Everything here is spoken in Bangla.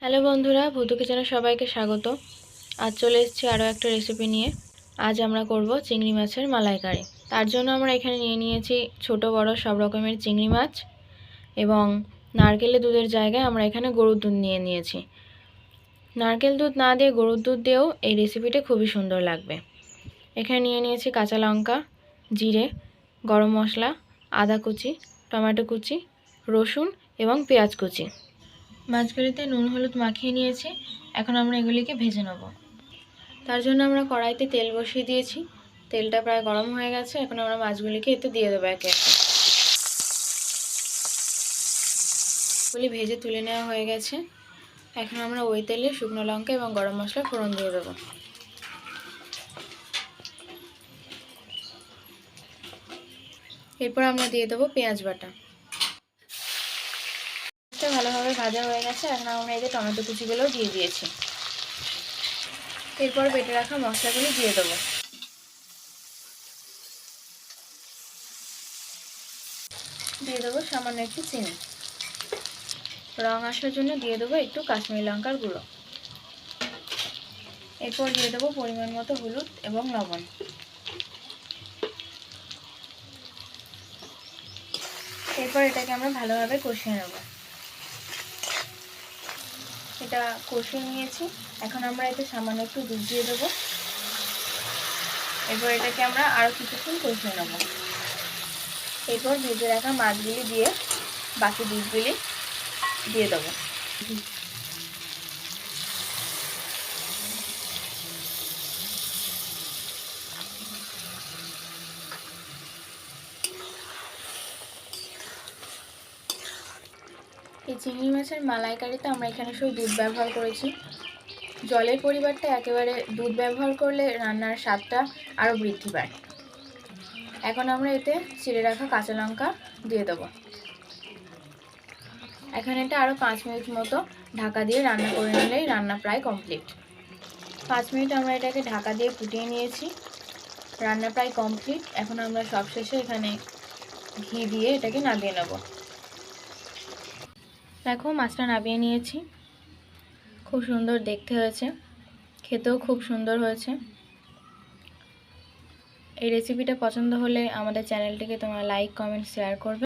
হ্যালো বন্ধুরা, ভুতু কিচেনে সবাইকে স্বাগত। আজ চলে এসেছি আরও একটা রেসিপি নিয়ে। আজ আমরা করব চিংড়ি মাছের মালাইকারি। তার জন্য আমরা এখানে নিয়ে নিয়েছি ছোট বড় সব রকমের চিংড়ি মাছ এবং নারকেলের দুধের জায়গায় আমরা এখানে গরুর দুধ নিয়ে নিয়েছি। নারকেল দুধ না দিয়ে গরুর দুধ দিয়েও এই রেসিপিটা খুবই সুন্দর লাগবে। এখানে নিয়ে নিয়েছি কাঁচা লঙ্কা, জিরে, গরম মশলা, আদা কুচি, টমেটো কুচি, রসুন এবং পেঁয়াজ কুচি। মাছগুলিতে নুন হলুদ মাখিয়ে নিয়েছি। এখন আমরা এগুলিকে ভেজে নেব। তার জন্য আমরা কড়াইতে তেল বসিয়ে দিয়েছি। তেলটা প্রায় গরম হয়ে গেছে। এখন আমরা মাছগুলিকে এতে দিয়ে দেবো একে একে। এগুলি ভেজে তুলে নেওয়া হয়ে গেছে। এখন আমরা ওই তেলে শুকনো লঙ্কা এবং গরম মশলা ফোড়ন দিয়ে দেবো। এরপর আমরা দিয়ে দেবো পেঁয়াজ বাটা। ভালোভাবে ভাজা হয়ে গেছে। এখন আমরা এতে টমেটো কুচিগুলোও দিয়ে দিয়েছি। এরপর বেটে রাখা মশলাগুলি দিয়ে দেবো। দিয়ে দেবো সামান্য একটু চিনি। রং আসার জন্য দিয়ে দেবো একটু কাশ্মীরি লঙ্কার গুঁড়ো। এরপর দিয়ে দেবো পরিমাণ মতো হলুদ এবং লবণ। এরপর এটাকে আমরা ভালোভাবে কষিয়ে নেব। এটা কষিয়ে নিয়েছি। এখন আমরা এতে সামান্য একটু দুধ দিয়ে দেবো। এরপর এটাকে আমরা আরও কিছুক্ষণ কষিয়ে নেব। এরপর ভেজে রাখা মাছগুলি দিয়ে বাকি দুধগুলি দিয়ে দেবো। এই চিংড়ি মাছের মালাইকারিতে আমরা এখানে শুধু দুধ ব্যবহার করেছি। জলের পরিবর্তে একেবারে দুধ ব্যবহার করলে রান্নার স্বাদটা আরও বৃদ্ধি পায়। এখন আমরা এতে চিড়ে রাখা কাঁচা লঙ্কা দিয়ে দেবো। এখন এটা আরও 5 মিনিট মতো ঢাকা দিয়ে রান্না করে নিলেই রান্না প্রায় কমপ্লিট। 5 মিনিট আমরা এটাকে ঢাকা দিয়ে ফুটিয়ে নিয়েছি। রান্না প্রায় কমপ্লিট। এখন আমরা সবশেষে এখানে ঘি দিয়ে এটাকে নামিয়ে নেব। দেখো মাছটা নামিয়ে নিয়েছি। খুব সুন্দর দেখতে হয়েছে, খেতেও খুব সুন্দর হয়েছে। এই রেসিপিটা পছন্দ হলে আমাদের চ্যানেলটিকে তোমরা লাইক, কমেন্ট, শেয়ার করবে।